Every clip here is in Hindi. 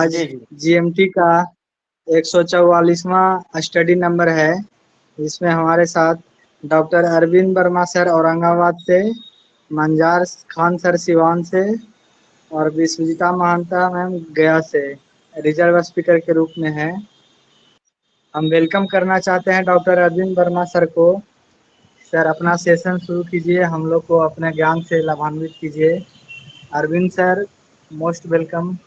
आज जीएमटी का 144वां स्टडी नंबर है। इसमें हमारे साथ डॉक्टर अरविंद वर्मा सर औरंगाबाद से, मंजार खान सर सिवान से और विश्वजिता महंता मैम गया से रिजर्व स्पीकर के रूप में है। हम वेलकम करना चाहते हैं डॉक्टर अरविंद वर्मा सर को। सर अपना सेशन शुरू कीजिए, हम लोग को अपने ज्ञान से लाभान्वित कीजिए। Arvind sir most welcome.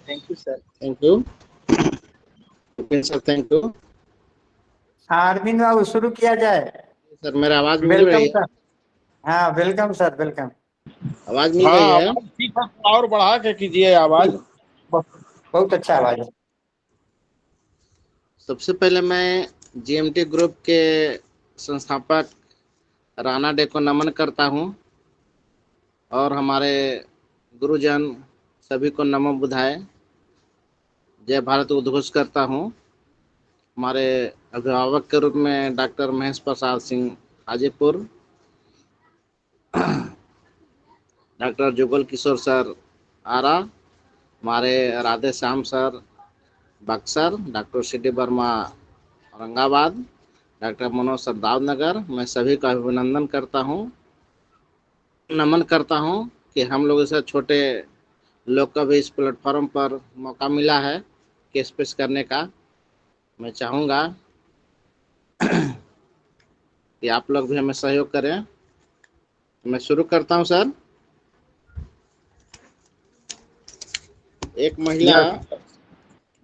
Thank you sir. Thank you sir, thank you हाँ अरविंद बाबू शुरू किया जाए। सर। मेरा आवाज मिल वेलकम रही है? सर। हाँ वेलकम सर, वेलकम। आवाज मिल रही है? ठीक है, और बढ़ा के कीजिए आवाज। बहुत अच्छा आवाज है। सबसे पहले मैं जीएमटी ग्रुप के संस्थापक राणा डे को नमन करता हूं और हमारे गुरुजन सभी को नमो बुधाय, जय भारत उद्घोष करता हूं। हमारे अभिभावक के रूप में doctor Mahesh Prasad Singh Hajipur, doctor Jugal Kishore sir Arrah, हमारे Radhe Shyam sir Buxar, doctor C D. Verma Aurangabad, doctor Manoj sir Daudnagar, मैं सभी का अभिनंदन करता हूं, नमन करता हूं कि हम लोग ऐसे छोटे लोग का भी इस प्लेटफॉर्म पर मौका मिला है कि स्पीच करने का। मैं चाहूँगा कि आप लोग भी हमें सहयोग करें। मैं शुरू करता हूं सर। एक महिला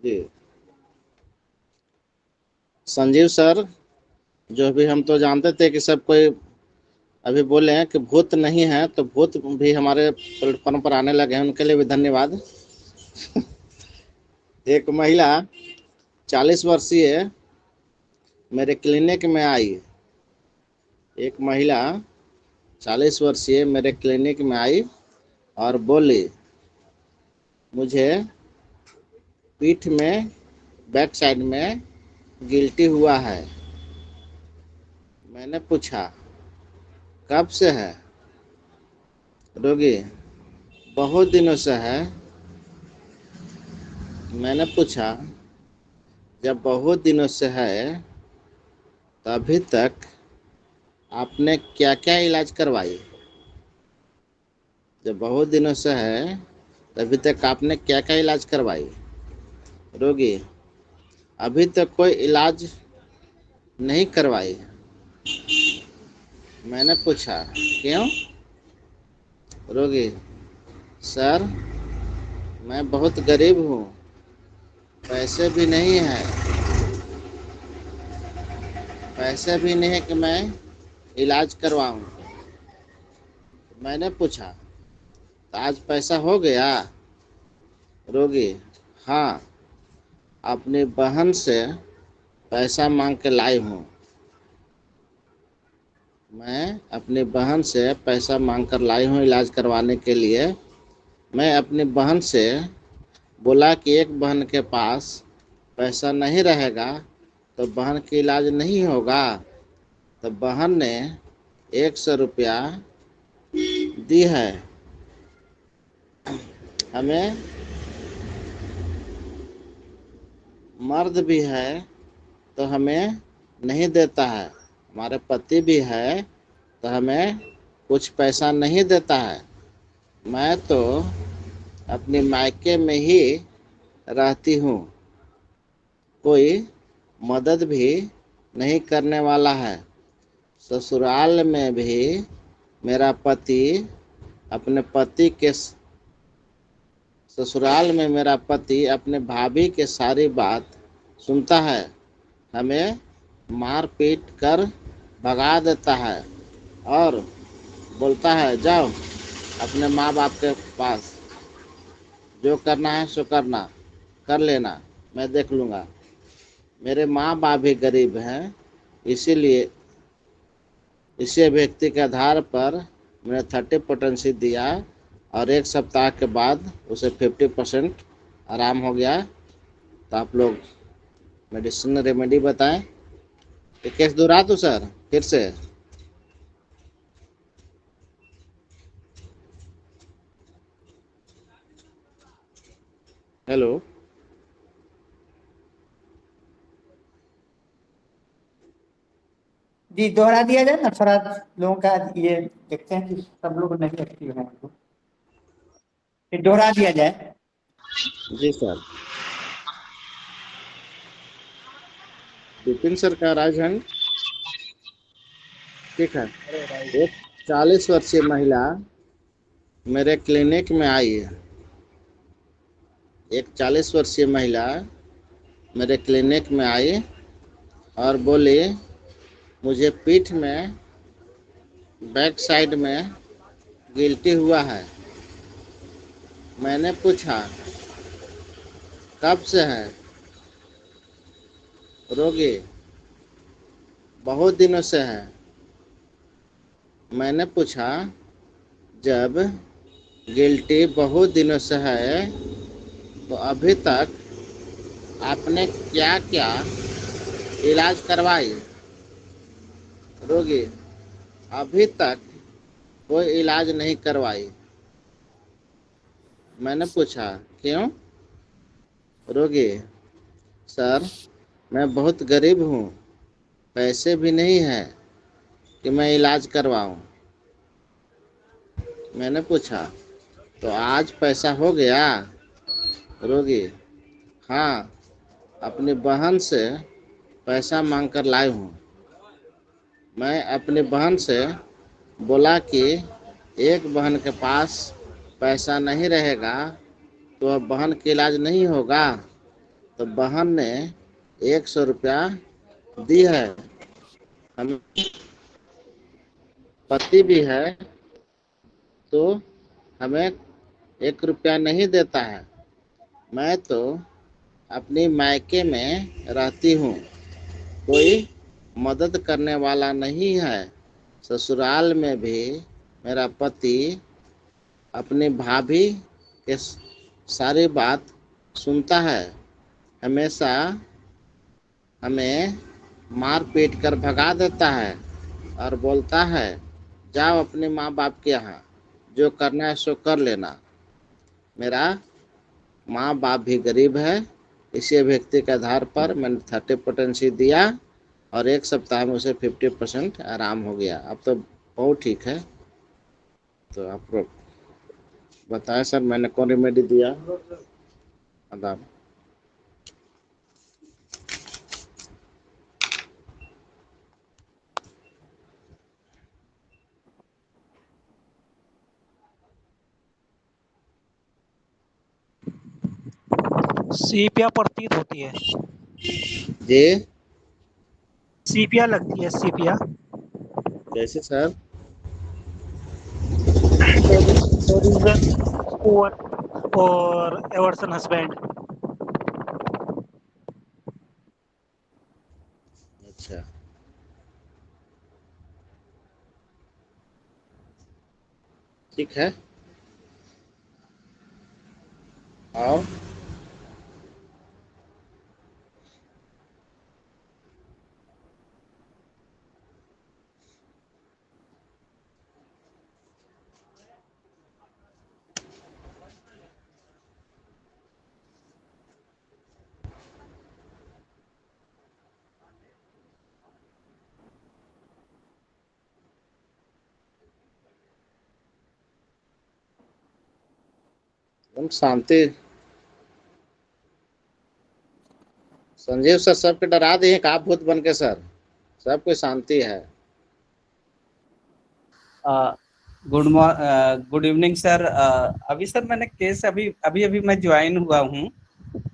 जी, संजीव सर, जो भी हम तो जानते थे कि सब कोई अभी बोले हैं कि भूत नहीं है, तो भूत भी हमारे प्लेटफॉर्म पर आने लगे हैं, उनके लिए भी धन्यवाद। एक महिला 40 वर्षीय मेरे क्लिनिक में आई। एक महिला 40 वर्षीय मेरे क्लिनिक में आई और बोली, मुझे पीठ में बैक साइड में गिल्टी हुआ है। मैंने पूछा कब से है? रोगी बहुत दिनों से है। मैंने पूछा जब बहुत दिनों से है तो अभी तक आपने क्या क्या इलाज करवाई? जब बहुत दिनों से है तो अभी तक आपने क्या क्या इलाज करवाई? रोगी अभी तक कोई इलाज नहीं करवाई। मैंने पूछा क्यों? रोगी सर मैं बहुत गरीब हूँ, पैसे भी नहीं है, पैसे भी नहीं है कि मैं इलाज करवाऊँ। मैंने पूछा तो आज पैसा हो गया? रोगी हाँ, अपनी बहन से पैसा मांग के लाई हूँ। मैं अपनी बहन से पैसा मांग कर लाई हूँ इलाज करवाने के लिए। मैं अपनी बहन से बोला कि एक बहन के पास पैसा नहीं रहेगा तो बहन की इलाज नहीं होगा, तो बहन ने 100 रुपया दी है। हमें मर्द भी है तो हमें नहीं देता है, हमारे पति भी है तो हमें कुछ पैसा नहीं देता है। मैं तो अपने मायके में ही रहती हूँ, कोई मदद भी नहीं करने वाला है। ससुराल में भी मेरा पति अपने पति के ससुराल में मेरा पति अपने भाभी के सारी बात सुनता है, हमें मार पीट कर भगा देता है और बोलता है जाओ अपने माँ बाप के पास, जो करना है सो करना, कर लेना, मैं देख लूँगा। मेरे माँ बाप भी गरीब हैं, इसीलिए इसी व्यक्ति के आधार पर मैंने 30% दिया और एक सप्ताह के बाद उसे 50% आराम हो गया। तो आप लोग मेडिसिन रेमेडी बताएं। ये केस दोहरा दूं सर फिर से? हेलो। जी दोहरा दिया जाए ना, थोड़ा लोगों का ये देखते हैं कि सब लोग नहीं एक्टिव हैं, तो फिर दोहरा दिया जाए। जी सर। विपिन सर का राजहंस। ठीक है। एक 40 वर्षीय महिला मेरे क्लिनिक में आई है। एक 40 वर्षीय महिला मेरे क्लिनिक में आई और बोली मुझे पीठ में बैक साइड में गिल्टी हुआ है। मैंने पूछा कब से है? रोगी बहुत दिनों से है। मैंने पूछा जब गिल्टी बहुत दिनों से है तो अभी तक आपने क्या क्या इलाज करवाई? रोगी अभी तक कोई इलाज नहीं करवाई। मैंने पूछा क्यों? रोगी सर मैं बहुत गरीब हूँ, पैसे भी नहीं है कि मैं इलाज करवाऊँ। मैंने पूछा तो आज पैसा हो गया? रोगी हाँ, अपनी बहन से पैसा मांग कर लाई हूँ। मैं अपनी बहन से बोला कि एक बहन के पास पैसा नहीं रहेगा तो वह बहन का इलाज नहीं होगा। तो बहन ने 100 रुपया दी है। हम पति भी है तो हमें 1 रुपया नहीं देता है। मैं तो अपनी मायके में रहती हूँ, कोई मदद करने वाला नहीं है। ससुराल में भी मेरा पति अपनी भाभी के सारी बात सुनता है, हमेशा हमें मार पीट कर भगा देता है और बोलता है जाओ अपने माँ बाप के यहाँ, जो करना है सो कर लेना। मेरा माँ बाप भी गरीब है। इसी व्यक्ति के आधार पर मैंने 30% दिया और 1 सप्ताह में उसे 50% आराम हो गया। अब तो बहुत ठीक है। तो आप बताएं सर मैंने कौन रेमेडी दिया? आदाब। सीपिया प्रतीत होती है। जी सीपिया लगती है, सीपिया। कैसे सर? पुअर और एवर्सन हस्बैंड। अच्छा ठीक है। और हम शांति। संजीव सर सबके डरा दिए का भूत बन के सर। सब कोई शांति है। Good evening sir. अभी सर मैंने केस अभी अभी अभी मैं ज्वाइन हुआ हूँ। जी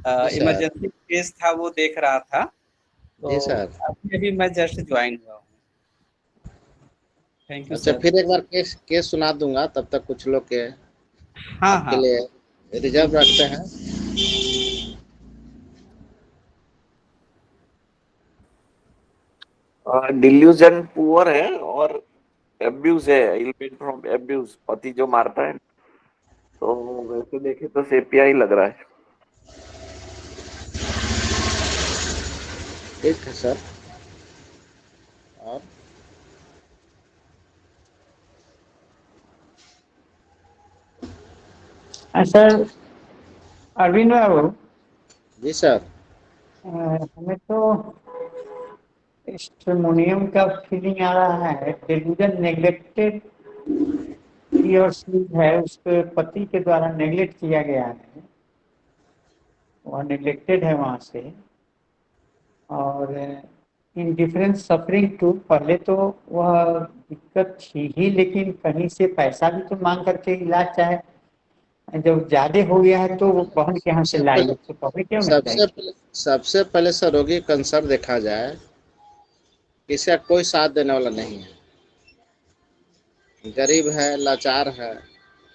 सर। इमरजेंसी केस था वो देख रहा था, जी तो सर। अभी अभी मैं जस्ट ज्वाइन हुआ हूँ। थैंक यू अच्छा सर। फिर एक बार केस केस सुना दूंगा, तब तक कुछ लोग के हाँ आपके हाँ लिए रिजर्व बिल्कुल। रखते हैं। डिल्यूजन पुअर है और एब्यूज है, इलपेट फ्रॉम एब्यूज, पति जो मारता है। तो वैसे देखे तो सेपिया ही लग रहा है। ठीक है सर। और सर अरविंद बाबू, जी सर। हमें तो स्ट्रेमोनियम का फीलिंग आ रहा है। टेलीविजन नेग्लेक्टेड ही और सी है, उसके पति के द्वारा नेग्लेक्ट किया गया है, वह नेग्लेक्टेड है वहाँ से। और इंडिफरेंस सफरिंग टू, पहले तो वह दिक्कत थी ही, लेकिन कहीं से पैसा भी तो मांग करके इलाज चाहे, जब ज्यादा हो गया है तो वो बहन के यहाँ से सबसे लाई, पहले तो पब्लिक क्यों नहीं सबसे जाएगी? पहले सबसे पहले सर रोगी कंसर्न देखा जाए, इसका कोई साथ देने वाला नहीं है, गरीब है, लाचार है,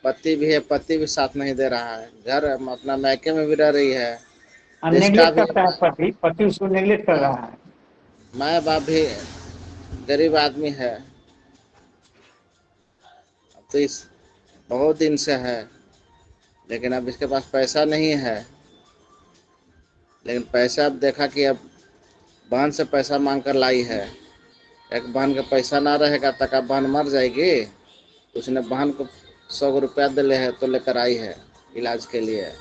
पति भी है, पति भी साथ नहीं दे रहा है, घर अपना मैके में भी रह रही है, तो इसका नेग्लेक्ट भी करता है पति, पति उसको नेग्लेक्ट कर रहा है। माँ बाप भी गरीब आदमी है। अब तो इस बहुत दिन से है, लेकिन अब इसके पास पैसा नहीं है। लेकिन पैसा अब देखा कि अब बहन से पैसा मांग कर लाई है। एक बहन का पैसा ना रहेगा तक अब बहन मर जाएगी। उसने बहन को 100 रुपया दिले है तो लेकर आई है इलाज के लिए।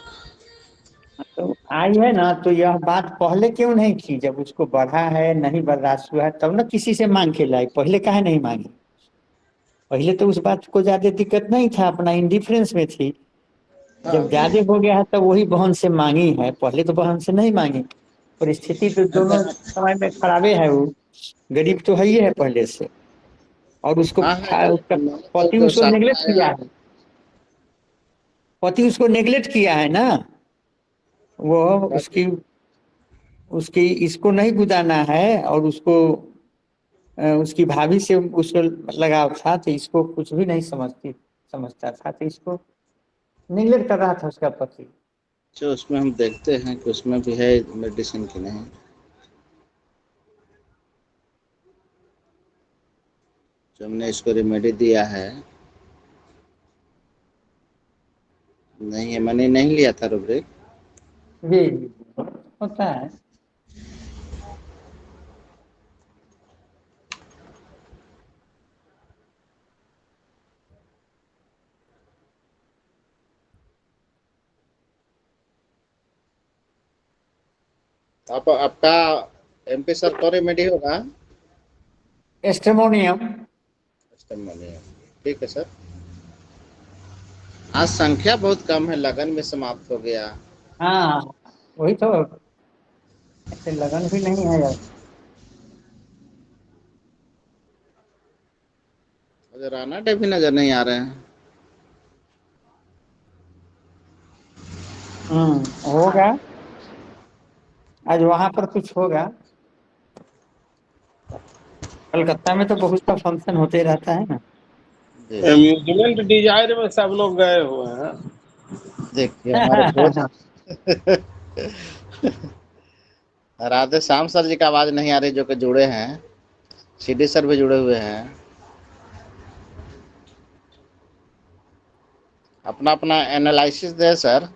तो आई है ना, तो यह बात पहले क्यों नहीं की? जब उसको बढ़ा है, नहीं बर्दाश्त हुआ है, तब ना किसी से मांग के लाई, पहले काहे नहीं मांगी? पहले तो उस बात को ज्यादा दिक्कत नहीं था, अपना इंडिफरेंस में थी। हाँ, जब ज्यादा हो गया है तब वही बहन से मांगी है, पहले तो बहन से नहीं मांगी। परिस्थिति तो दोनों समय में खराबे है। वो गरीब तो है ही है पहले से, और उसको हाँ है। उसका मैंने तो पति जो उसको सामने नेग्लेक्ट किया आया। है, पति उसको नेग्लेक्ट किया है ना। वो उसकी उसकी इसको नहीं गुदाना है, और उसको उसकी भाभी से उसको लगाव था, तो इसको कुछ भी नहीं समझता था, तो इसको नेग्लेक्ट कर रहा था उसका पति। जो उसमें हम देखते हैं कि उसमें भी है मेडिसिन की नहीं। जो हमने इसको रेमेडी दिया है, नहीं है, मैंने नहीं लिया था रुब्रिक। जी होता है। आप आपका एमपी सर कौन रेमेडी होगा? एस्टेमोनियम। ठीक है सर। आज संख्या बहुत कम है, लगन में समाप्त हो गया। हाँ, वही तो, ऐसे लगन भी नहीं है यार। मुझे राणा डे भी नजर नहीं आ रहे हैं। होगा, आज वहां पर कुछ होगा। कलकत्ता में तो बहुत सा फंक्शन होते रहता है ना। जी अम्यूजमेंट डिजायर में सब लोग गए हुए हैं। देखिए हमारे भोज राधे श्याम सर जी का आवाज नहीं आ रही, जो कि जुड़े हैं। सीडी सर भी जुड़े हुए हैं। अपना अपना एनालिसिस दे sir.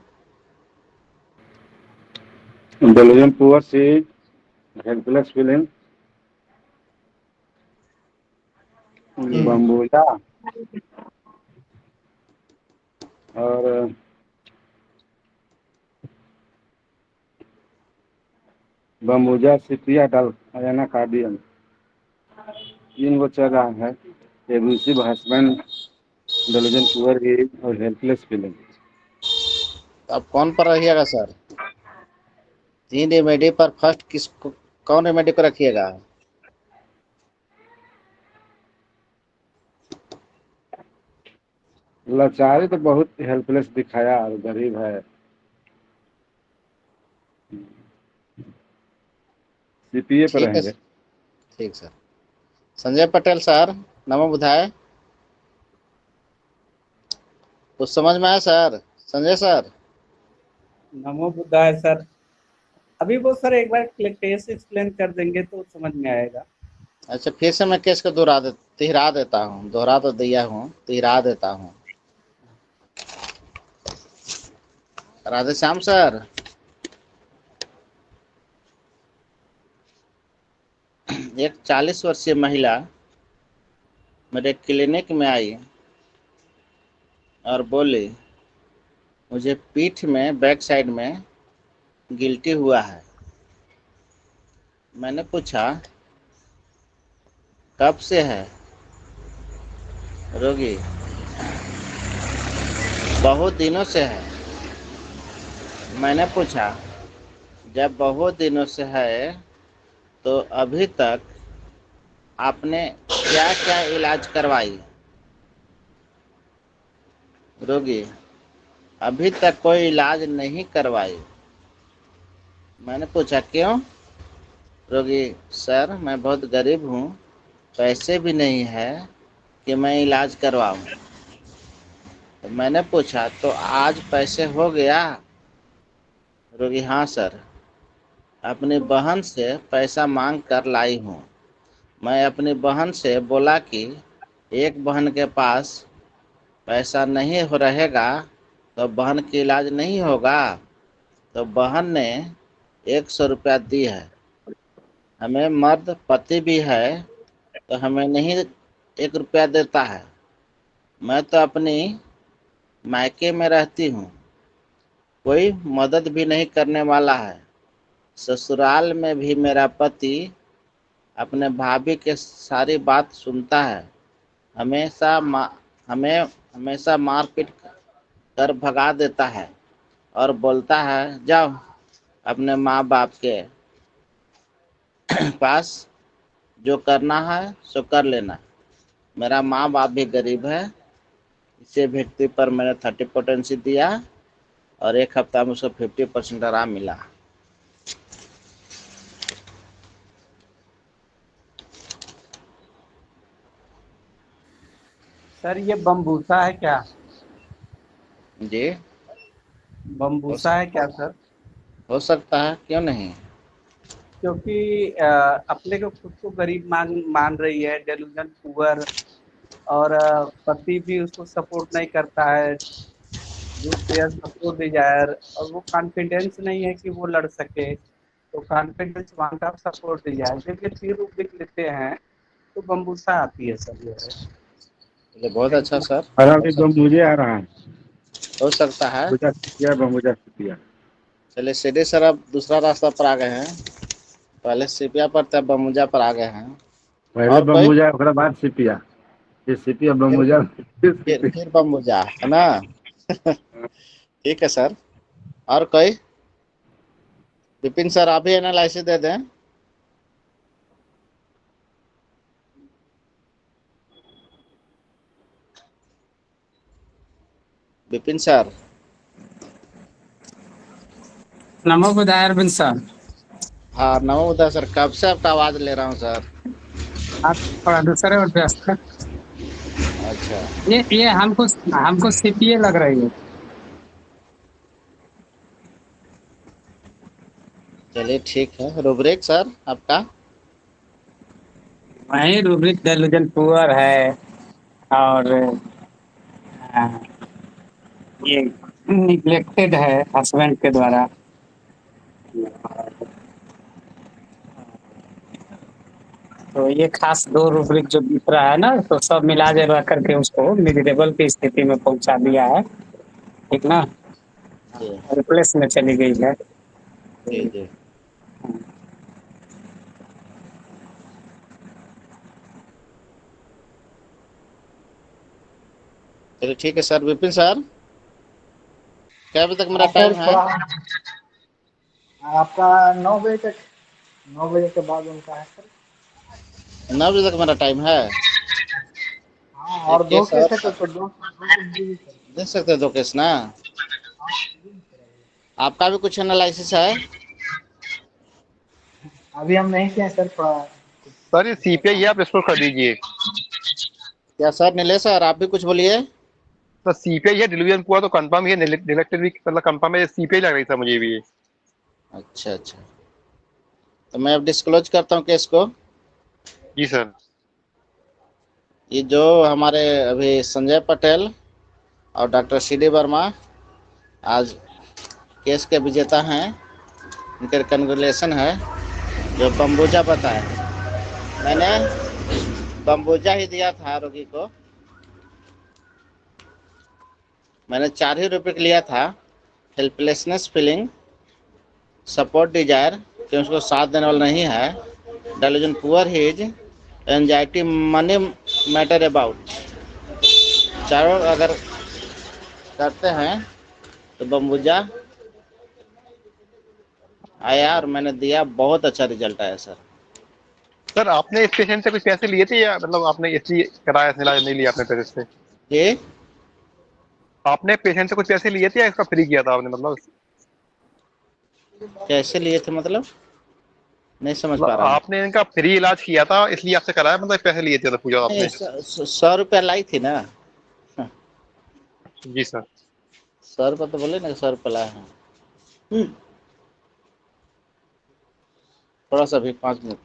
Belgium poor see helpless feeling, बम्बूजा और बम्बूजा सिपिया डल अरेना कार्डियम, इन वो चल रहा है। एब्यूसिव हस्बैंड, बेल्जियन पुअर ही और हेल्पलेस फीलिंग। अब कौन पर रहिएगा सर? 3 रेमेडी पर फर्स्ट कौन रेमेडी को रखिएगा? लाचारी तो बहुत हेल्पलेस दिखाया और गरीब है। सीपीए पर ठीक है रहेंगे। सर। ठीक सर। संजय पटेल सर, नमो बुधाय। कुछ समझ में आया सर? संजय सर। नमो बुद्धाय सर। अभी वो सर एक बार केस एक्सप्लेन कर देंगे तो समझ में आएगा। अच्छा, फिर से मैं केस को तिहरा देता हूँ, दोहरा तो दिया हूँ, तिहरा देता हूँ। राधे श्याम सर, एक 40 वर्षीय महिला मेरे क्लिनिक में आई और बोली मुझे पीठ में बैक साइड में गिल्टी हुआ है। मैंने पूछा कब से है? रोगी बहुत दिनों से है। मैंने पूछा जब बहुत दिनों से है तो अभी तक आपने क्या क्या इलाज करवाई? रोगी अभी तक कोई इलाज नहीं करवाई। मैंने पूछा क्यों? रोगी सर मैं बहुत गरीब हूँ, पैसे भी नहीं है कि मैं इलाज करवाऊँ। तो मैंने पूछा तो आज पैसे हो गया? रोगी हाँ सर, अपनी बहन से पैसा मांग कर लाई हूँ। मैं अपनी बहन से बोला कि एक बहन के पास पैसा नहीं हो रहेगा तो बहन की इलाज नहीं होगा। तो बहन ने 100 रुपया दी है। हमें मर्द पति भी है तो हमें नहीं 1 रुपया देता है। मैं तो अपनी मायके में रहती हूँ, कोई मदद भी नहीं करने वाला है। ससुराल में भी मेरा पति अपने भाभी के सारी बात सुनता है, हमें हमेशा मारपीट कर भगा देता है और बोलता है जाओ अपने माँ बाप के पास जो करना है सो कर लेना। मेरा माँ बाप भी गरीब है। इसे व्यक्ति पर मैंने 30 पोटेंसी दिया और 1 हफ्ता में उसको 50% आराम मिला। सर ये बम्बूसा है क्या? जी बम्बूसा है क्या सर? हो सकता है, क्यों नहीं। क्योंकि अपने को खुद को गरीब मान रही है, डेलूजन पुअर, और पति भी उसको सपोर्ट नहीं करता है, सपोर्ट डिजायर, और वो कॉन्फिडेंस नहीं है कि वो लड़ सके, तो confidence want of support desire. जब ये 3 रूप लिख लेते हैं तो बम्बूसा आती है सर। ये बहुत अच्छा सर, और अभी मुझे आ रहा है हो सकता है। बम्बूजा सिपिया। चलिए सीधे सर अब दूसरा रास्ता पर आ गए हैं। पहले सिपिया पर तब बमुजा पर आ गए हैं। पहले और कोई बम्बूजा ओकरा बाद सिपिया, ये सिपिया बम्बूजा फिर बमुजा है ना। ठीक है सर। और कोई? विपिन सर आप भी एनालिसिस दे दें। विपिन सर। नमो बुधाय अरविंद सर। हाँ नमो बुद्धा सर, कब से आपका आवाज ले रहा हूँ सर। आप थोड़ा दूसरे और व्यस्त है। अच्छा ये हमको सीपीए लग रही है। चलिए ठीक है। रुब्रिक सर आपका? वही रूब्रिक डेलूजन पुअर है, और ये निग्लेक्टेड है हस्बैंड के द्वारा। तो ये खास 2 रूब्रिक जो दिख रहा है ना, तो सब मिला जुला करके उसको मिजरेबल की स्थिति में पहुंचा दिया है। ठीक ना, जी रिप्लेस में चली गई है। जी जी। चलिए ठीक है सर। विपिन सर क्या अभी तक मेरा हाँ टाइम सर, है? थोड़ा आपका 9 बजे तक, 9 बजे के बाद उनका है सर। 9 बजे तक मेरा टाइम है। हाँ, और देखिए 2 केस सर, है तो 2 दे सकते हैं 2 केस ना। आपका भी कुछ एनालिसिस है? अभी हम नहीं किए सर, थोड़ा सर ये सीपीआई आप एक्सप्लोर कर दीजिए। क्या सर? नीलेश सर आप भी कुछ बोलिए। सर सीपीआई है, डिलीवरी हुआ तो कंफर्म है, डिलेक्टेड भी मतलब कंफर्म है, सीपीआई लग रही था मुझे भी। अच्छा अच्छा, तो मैं अब डिस्क्लोज करता हूँ केस को। जी सर। ये जो हमारे अभी संजय पटेल और डॉक्टर CD वर्मा आज केस के विजेता हैं, इनके कंग्रेचुलेशन है। जो बम्बूजा बताए, मैंने बम्बूजा ही दिया था रोगी को। मैंने 4 ही रुपये लिया था। हेल्पलेसनेस फीलिंग, सपोर्ट डिजायर कि उसको साथ देने वाला नहीं है, delusion poor his, anxiety money matter about. चारों अगर करते हैं तो बम्बूजा आया और मैंने दिया, बहुत अच्छा रिजल्ट आया सर। सर आपने इस पेशेंट से कुछ पैसे लिए थे या मतलब आपने इसलिए कराया इलाज नहीं लिया अपने पैसे से? जी, आपने पेशेंट से कुछ पैसे लिए थे या इसका फ्री किया था आपने? मतलब कैसे लिए थे मतलब नहीं समझ पा रहा हूँ। आपने इनका फ्री इलाज किया था इसलिए आपसे कराया, मतलब पैसे लिए थे तो पूछा नहीं, आपने? 100 रुपया लाई थी ना। जी सर। 100 रुपया तो बोले ना, 100 रुपया लाए हैं। थोड़ा सा भी 5 मिनट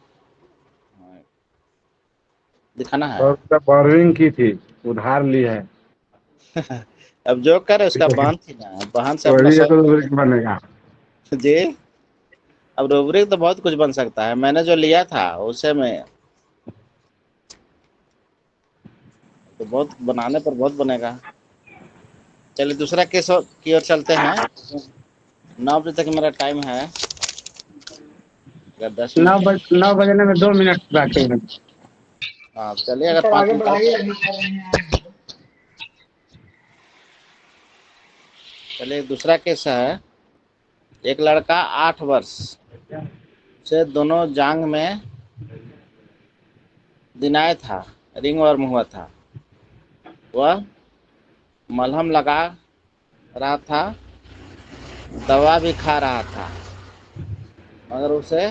दिखाना है। और उसका बोरोइंग की थी, उधार ली है। अब जो करे उसका बहन थी ना, बहन से अपना वही है 100 तो रुपया बनेगा। जी। अब रूब्रिक तो बहुत कुछ बन सकता है, मैंने जो लिया था उसे में तो बहुत बनाने पर बहुत बनेगा। चलिए दूसरा केस की ओर चलते हैं। 9 बजे तक मेरा टाइम है, अगर 10 मिनट। 9 बजने में 2 मिनट बाकी है। हाँ चलिए, अगर सर 5 आगे मिनट और बढ़ाइए, अभी कर रहे हैं। चलिए दूसरा केस है। एक लड़का 8 वर्ष से दोनों जांग में दिनाय था, रिंग वर्म हुआ था। वह मलहम लगा रहा था, दवा भी खा रहा था, मगर उसे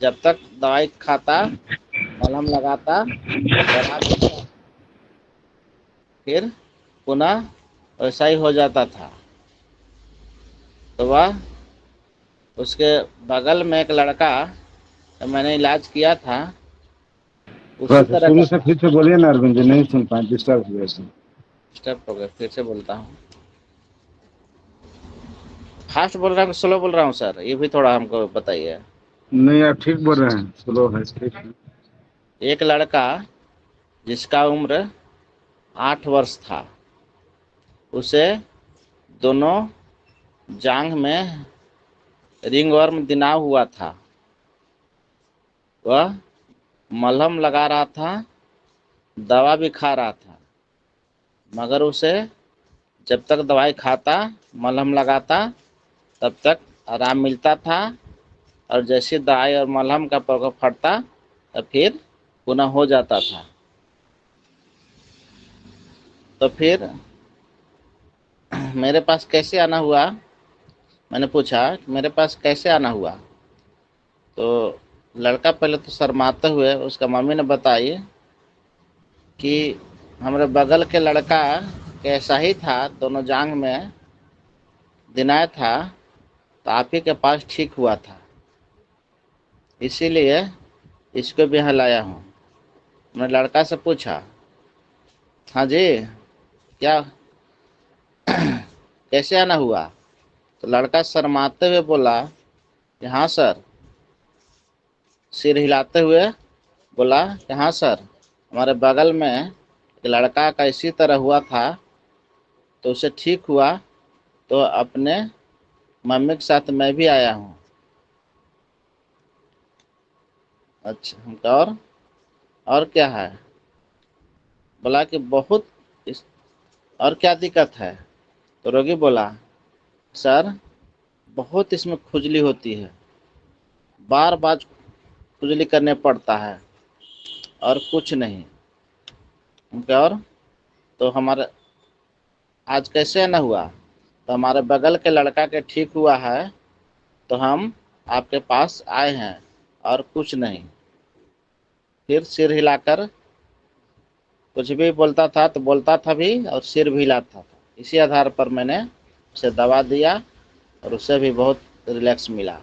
जब तक दवाई खाता, मलहम लगाता, दवा भी फिर पुनः वैसा ही हो जाता था। तो वह उसके बगल में एक लड़का, मैंने इलाज किया था, उसी बस तरह का शुरू से था। फिर से बोलिए ना अरविंद जी, नहीं सुन पाए, डिस्टर्ब हुए थे। स्टेप हो गए, फिर से बोलता हूँ। फास्ट बोल रहा हूँ, स्लो बोल रहा हूँ सर, ये भी थोड़ा हमको बताइए। नहीं आप ठीक बोल रहे हैं, स्लो है, ठीक है। एक लड़का जिसका उम्र 8 वर्ष था, उसे दोनों जांघ में रिंगवर्म दिना हुआ था। वह मलहम लगा रहा था, दवा भी खा रहा था, मगर उसे जब तक दवाई खाता, मलहम लगाता, तब तक आराम मिलता था, और जैसे दवाई और मलहम का प्रकोप फटता तब फिर पुनः हो जाता था। तो फिर मेरे पास कैसे आना हुआ, मैंने पूछा कि मेरे पास कैसे आना हुआ। तो लड़का पहले तो शर्माते हुए, उसका मम्मी ने बताई कि हमारे बगल के लड़का कैसा ही था, दोनों जांघ में दिनाय था, तो आप ही के पास ठीक हुआ था, इसीलिए इसको भी यहाँ लाया हूँ। मैंने लड़का से पूछा, हाँ जी, क्या कैसे आना हुआ? तो लड़का शर्माते हुए बोला कि हाँ सर, सिर हिलाते हुए बोला कि हाँ सर, हमारे बगल में एक लड़का का इसी तरह हुआ था, तो उसे ठीक हुआ, तो अपने मम्मी के साथ मैं भी आया हूँ। अच्छा, हम कहा और क्या है? बोला कि बहुत और क्या दिक्कत है? तो रोगी बोला, सर बहुत इसमें खुजली होती है, बार बार खुजली करने पड़ता है, और कुछ नहीं। हम कहा और? तो हमारे आज कैसे न हुआ? तो हमारे बगल के लड़का के ठीक हुआ है, तो हम आपके पास आए हैं, और कुछ नहीं। फिर सिर हिलाकर कुछ भी बोलता था, तो बोलता था भी और सिर भी हिलाता था। इसी आधार पर मैंने उसे दवा दिया, और उससे भी बहुत रिलैक्स मिला।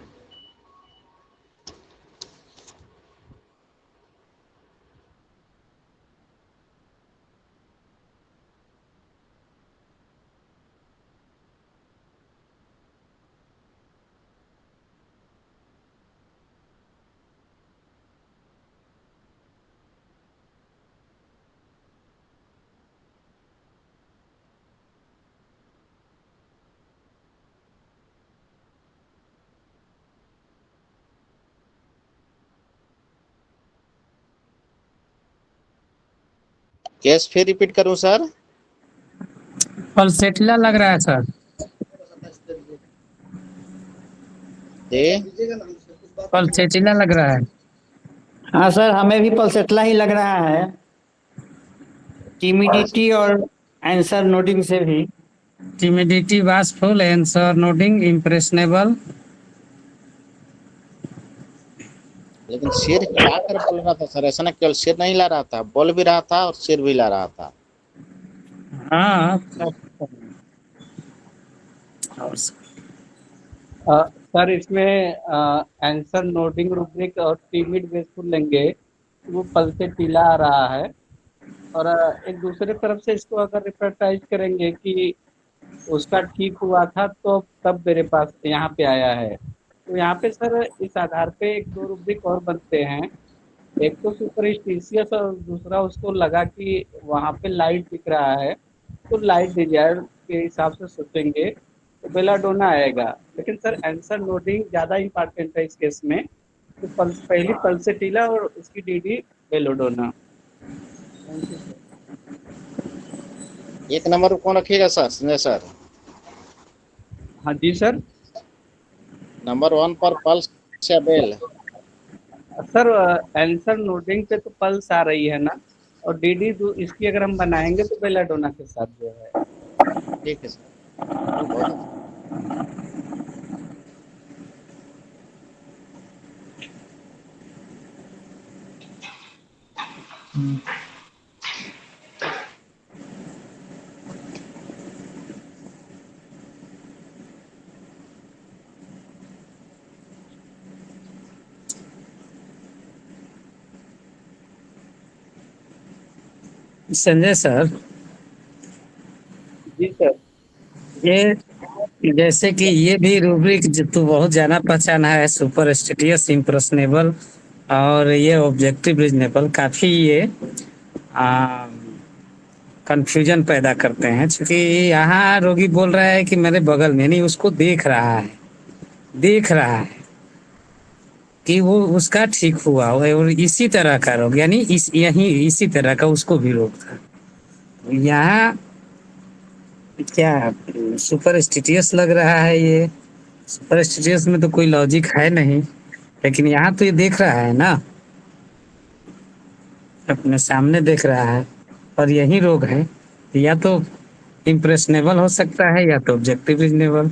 केस फिर रिपीट करूं सर? पल्सेटिला लग रहा है सर। जी पल्सेटिला लग रहा है। हाँ सर, हमें भी पल्सेटला ही लग रहा है, टिमिडिटी और आंसर नोडिंग से भी। Timidity bashful, answer nodding, impressionable. लेकिन सिर हिला कर बोल रहा था सर, ऐसा ना केवल सिर नहीं हिला रहा था, बोल भी रहा था और सिर भी हिला रहा था। हाँ। सर इसमें आंसर नोडिंग रूब्रिक और टिमिड बेसफुल लेंगे तो वो पल से टीला आ रहा है। और एक दूसरे तरफ से इसको अगर रिप्रेटाइज करेंगे कि उसका ठीक हुआ था तो तब मेरे पास यहाँ पे आया है, तो यहाँ पे सर इस आधार पे एक दो रूब्रिक और बनते हैं। एक तो सुपरस्टिशियस और दूसरा उसको लगा कि वहाँ पे लाइट दिख रहा है तो लाइट डिजायर के हिसाब से सोचेंगे तो बेलाडोना आएगा। लेकिन सर आंसर नोडिंग ज़्यादा इम्पोर्टेंट है इस केस में, तो पल्स पहली पल्सेटिला और उसकी DD belladonna. Thank you sir. एक नंबर कौन रखिएगा सर, संजय सर? हाँ जी सर। नंबर 1 पर पल्स या बेल? सर आंसर नोडिंग पे तो पल्स आ रही है ना, और डीडी इसकी अगर हम बनाएंगे तो बेलाडोना के साथ जो है। ठीक है सर, बहुत अच्छा। संजय सर, जी सर। ये जैसे कि ये भी रूब्रिक तो बहुत जाना पहचाना है, सुपर स्टेटियस, इम्प्रेशनेबल और ये ऑब्जेक्टिव रीजनेबल, काफी ये कंफ्यूजन पैदा करते हैं। क्योंकि यहाँ रोगी बोल रहा है कि मेरे बगल में, नहीं उसको देख रहा है, देख रहा है कि वो उसका ठीक हुआ और इसी तरह का रोग, यानी यही इसी तरह का उसको भी रोग था। यहाँ क्या सुपर स्टिटियस लग रहा है, ये सुपर स्टिटियस में तो कोई लॉजिक है नहीं, लेकिन यहाँ तो ये देख रहा है ना, अपने सामने देख रहा है और यही रोग है। या तो इम्प्रेशनेबल हो सकता है या तो ऑब्जेक्टिव रीजनेबल।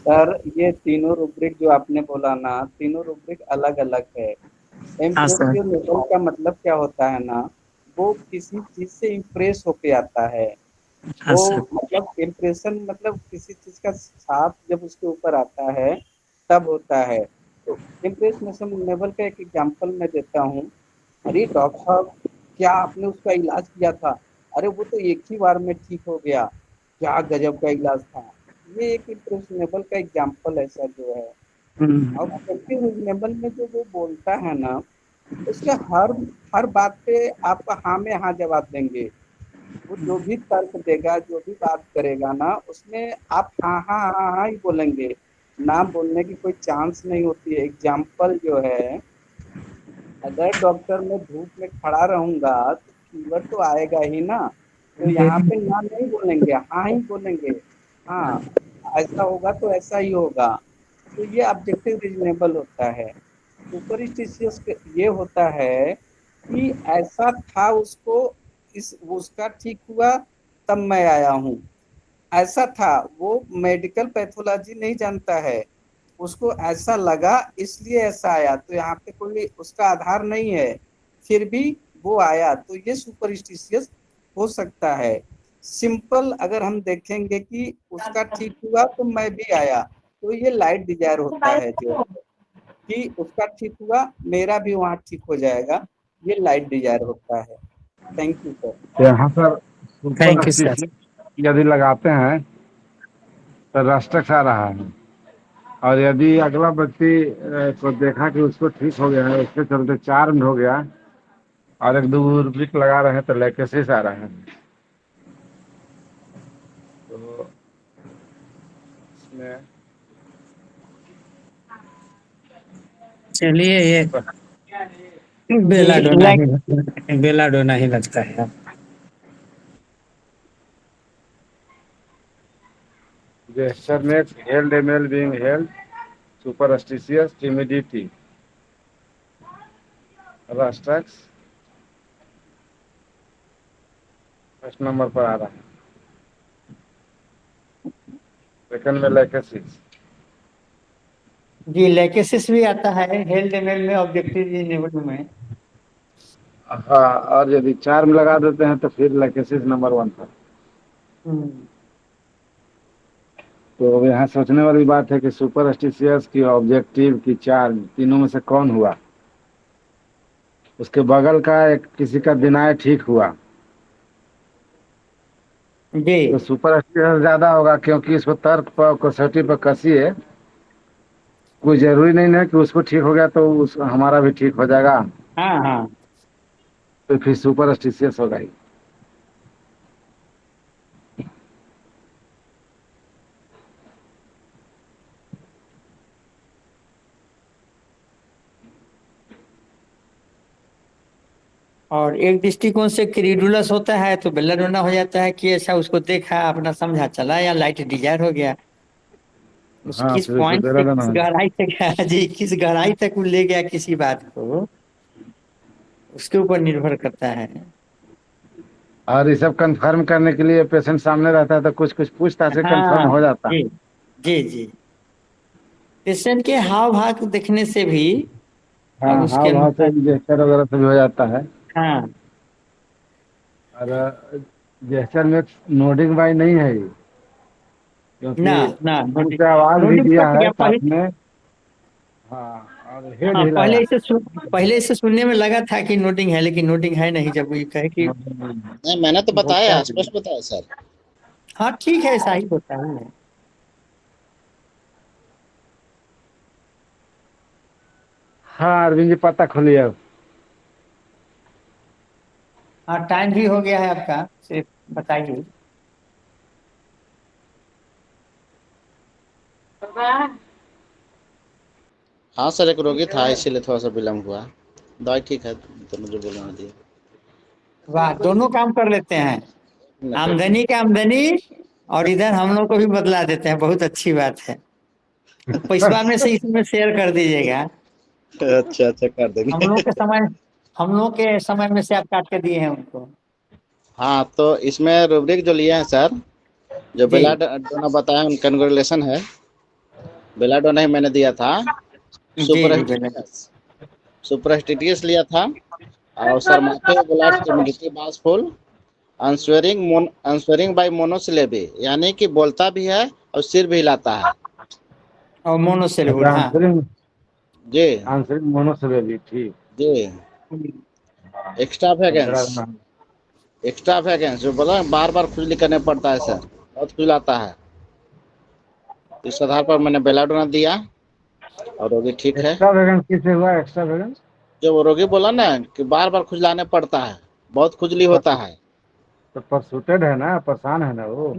सर ये तीनों रूब्रिक जो आपने बोला ना, तीनों रूब्रिक अलग अलग है। हाँ सर। इम्प्रेसिव लेवल का मतलब क्या होता है ना, वो किसी चीज से इम्प्रेस होके आता है। हाँ वो सर। मतलब इम्प्रेशन मतलब किसी चीज का छाप जब उसके ऊपर आता है तब होता है। तो इम्प्रेशनेशन लेवल का एक एग्जांपल मैं देता हूँ। अरे डॉक्टर साहब, क्या आपने उसका इलाज किया था? अरे वो तो एक ही बार में ठीक हो गया, क्या गजब का इलाज था। ये एक इम्प्रेशनेबल का एग्जांपल ऐसा जो है। और ऑब्जेक्टिव रीजनेबल में जो वो बोलता है ना, उसके हर हर बात पे आप हाँ में हाँ जवाब देंगे। वो जो भी तर्क देगा, जो भी बात करेगा ना, उसमें आप हाँ हाँ हाँ हाँ ही बोलेंगे, ना बोलने की कोई चांस नहीं होती है। एग्जाम्पल जो है, अगर डॉक्टर मैं धूप में खड़ा रहूंगा तो फीवर तो आएगा ही ना, तो यहाँ पे ना नहीं बोलेंगे, हाँ ही बोलेंगे। हाँ, ऐसा होगा तो ऐसा ही होगा। तो ये ऑब्जेक्टिव रीजनेबल होता है। सुपरस्टिशियस ये होता है कि ऐसा था उसको, इस उसका ठीक हुआ तब मैं आया हूँ। ऐसा था, वो मेडिकल पैथोलॉजी नहीं जानता है, उसको ऐसा लगा इसलिए ऐसा आया, तो यहाँ पे कोई उसका आधार नहीं है, फिर भी वो आया, तो ये सुपरस्टिशियस हो सकता है। सिंपल अगर हम देखेंगे कि उसका ठीक हुआ तो मैं भी आया, तो ये लाइट डिजायर होता है, जो कि उसका ठीक हुआ मेरा भी वहाँ ठीक हो जाएगा, ये लाइट डिजायर होता है। Thank you sir. यहाँ पर थैंक सुपर यू सर। यदि लगाते हैं तो रास्टक्स आ रहा है, और यदि अगला व्यक्ति को देखा कि उसको ठीक हो गया है, उसके चलते चार्म हो गया और एक दो रुब्रिक लगा रहे हैं तो लैकेसिस आ रहा है। तो इसमें चलिए, बेलाडोना लैक ही बेलाडोना ही लगता है। Gesture makes held ml being held, superstitious timidity. Rastrax first number पर आ रहा है, सेकंड में लाइकेसिस। जी लैकेसिस भी आता है हेल्ड एमएल में, ऑब्जेक्टिव इनेबल्ड में। हाँ, और यदि चार्म लगा देते हैं तो फिर लाइकेसिस नंबर 1 पर। तो अब यहाँ सोचने वाली बात है कि सुपरस्टिशियस की, ऑब्जेक्टिव की, चार्म, तीनों में से कौन हुआ। उसके बगल का एक किसी का डिनाय ठीक हुआ जी तो सुपरस्टिशियस ज्यादा होगा, क्योंकि इसको तर्क पर, कसौटी पर कसी है। कोई जरूरी नहीं है कि उसको ठीक हो गया तो उस हमारा भी ठीक हो जाएगा, हाँ हाँ तो फिर सुपरस्टिशियस होगा ही। और एक दृष्टिकोण से क्रीडुलस होता है तो बेलाडोना हो जाता है कि ऐसा उसको देखा, अपना समझा चला, या लाइट डिजायर हो गया। उस हाँ, किस फिर उसे पॉइंट से बेलाडोना किस है। गहराई तक जी किस गहराई तक वो ले गया किसी बात को, उसके ऊपर निर्भर करता है। और ये सब कंफर्म करने के लिए पेशेंट सामने रहता है तो कुछ कुछ पूछताछ से कंफर्म हाँ हो जाता है। जी जी जी पेशेंट के हाव भाव देखने से भी हाँ, और उसके हाव भाव से अनुसार। जेस्चर वगैरह से भी हो जाता है। हाँ और जेस्चर में नोडिंग बाई नहीं है ये, ना क्योंकि ना मुंह से आवाज भी नोटिस दिया कट है गया साथ पहले। में। हाँ, और हेड हाँ हिलाया। पहले इसे सुनने में लगा था कि नोटिंग है, लेकिन नोटिंग है नहीं, जब ये कहे कि नहीं, मैंने तो बताया, वोकल। स्पष्ट बताया सर। हाँ ठीक है, ऐसा ही होता है। हाँ, अरविंद जी पता खोलिए अब। हाँ टाइम भी हो गया है आपका, सिर्फ बताइए। हाँ सर, एक रोगी था इसीलिए थोड़ा सा विलम्ब हुआ। दवाई ठीक है, तो मुझे बोलना दिया। वाह, दोनों काम कर लेते हैं, नहीं, आमदनी का आमदनी, और इधर हम लोग को भी बदला देते हैं। बहुत अच्छी बात है। पैसा में से इसमें शेयर कर दीजिएगा। अच्छा अच्छा, कर हम लोग देंगे। के समय हम लोग के समय में से आप काट के दिए हैं उनको। हाँ, तो इसमें रूब्रिक जो लिए हैं सर, जो जी बेलाडोना बताया, उनका कंग्रेचुलेशन है। बेलाडोना ही मैंने दिया था। जी जी बोले। सुपरस्टिटियस लिया था, और सरमाथे ब्लड टिमिडिटी बासफुल, आंसरिंग बाय मोनोसिलेबी, यानी कि बोलता भी है और सिर भी हिलाता है। और मोनोसिलेबल, अच्छा, हाँ। जी आंसरिंग मोनोसिलेबी, ठीक। जी। एक्स्ट्रा वैगेंस जो बोला, बार बार खुजली करने पड़ता है सर, बहुत खुजलाता है। इस आधार पर मैंने बेलाडोना दिया और रोगी ठीक है। एक्स्ट्रा वेगन किससे हुआ? एक्स्ट्रा वेगन जब वो रोगी बोला ना कि बार बार खुजलाने पड़ता है, बहुत खुजली होता है। तो परसूटेड है ना, परेशान है ना वो।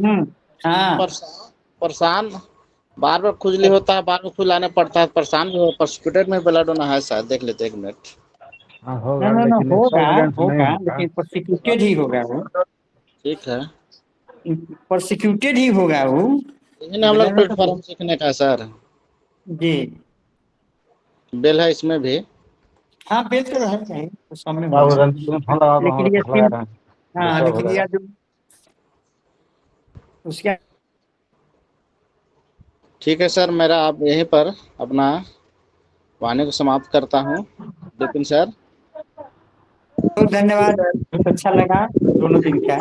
हाँ परेशान, बार बार खुजली होता है, बार बार खुजलाने पड़ता है, परेशान भी हो। परस्पिटेड में बेलाडोना है शायद, देख लेते 1 मिनट। हाँ ना होगा, ना ना, लेकिन एक्स्ट्रा होगा वेगन नहीं होगा, होगा। लेकिन प्रोसिक्यूटेड ही होगा वो। ठीक है, प्रोसिक्यूटेड ही होगा वो। लेकिन हम लोग प्लेटफॉर्म सीखने का सर। जी बेल है इसमें भी। हाँ, बेल तो रहा चाहिए तो सामने बाबू होगा। रंजीत में फोन लगा दो, हम लेकिन लोग ये कुछ लगा सिम, रहे हैं, हाँ डिस्टर्ब हो लेकिन जाएगा। यह जो ठीक है सर, मेरा आप यहीं पर अपना वाणी को समाप्त करता हूँ। विपिन सर, बहुत धन्यवाद, बहुत अच्छा लगा। दोनों दिन का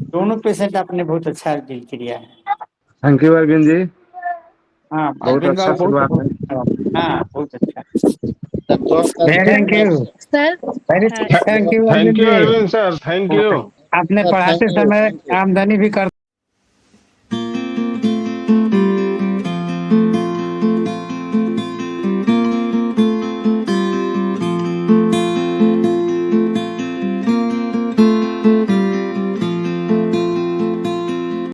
दोनों पेशेंट आपने बहुत अच्छा डील किया है। थैंक यू अरविंद जी, हाँ बहुत अरविंद अच्छा बाबू बहुत शुरुआत है। बहुत, हाँ बहुत अच्छा। Thank you sir very thank you thank Arvind you जी। Arvind sir, thank you. आपने सर पढ़ाते थैंक यू, समय थैंक यू। आमदनी भी कर